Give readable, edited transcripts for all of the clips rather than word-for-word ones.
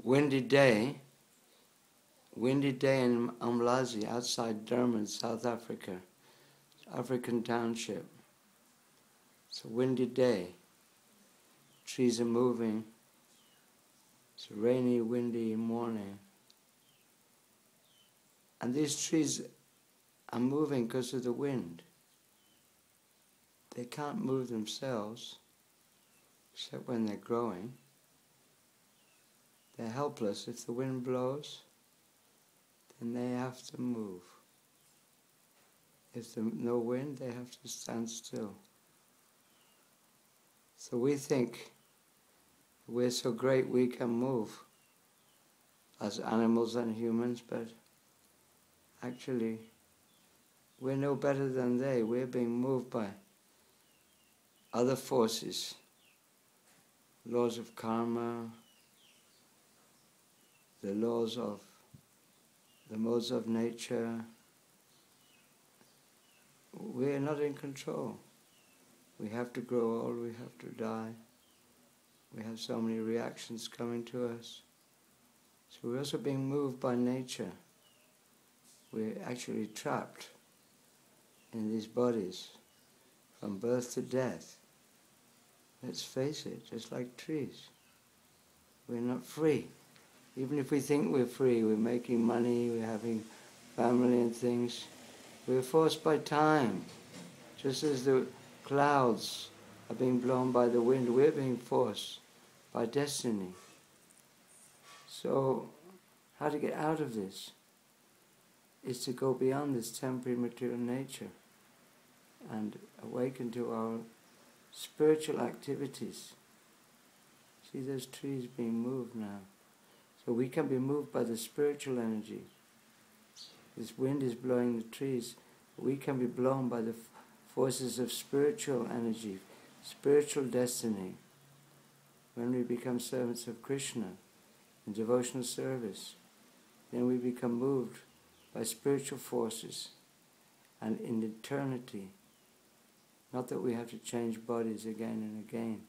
windy day in Umlazi, outside Durban, South Africa, African township. It's a windy day. Trees are moving. It's a rainy, windy morning. And these trees are moving because of the wind. They can't move themselves, except when they're growing. They're helpless. If the wind blows, then they have to move. If there's no wind, they have to stand still. So we think we're so great we can move as animals and humans, but actually we're no better than they. We're being moved by other forces, laws of karma, the laws of the modes of nature. We're not in control. We have to grow old, we have to die. We have so many reactions coming to us. So we're also being moved by nature. We're actually trapped in these bodies from birth to death. Let's face it, just like trees. We're not free. Even if we think we're free, we're making money, we're having family and things, we're forced by time. Just as the clouds are being blown by the wind, we're being forced by destiny. So, how to get out of this is to go beyond this temporary material nature and awaken to our spiritual activities. See those trees being moved now. So we can be moved by the spiritual energy. This wind is blowing the trees. We can be blown by the forces of spiritual energy, spiritual destiny. When we become servants of Krishna in devotional service, then we become moved by spiritual forces and in eternity. Not that we have to change bodies again and again.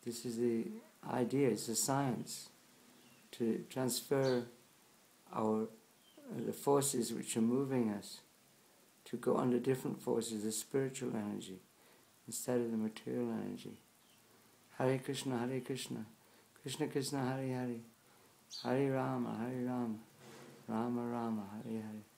This is the idea, it's a science to transfer the forces which are moving us to go under different forces, the spiritual energy, instead of the material energy. Hare Krishna, Krishna Krishna, Hare Hare, Hare Rama, Rama Rama, Hare Hare.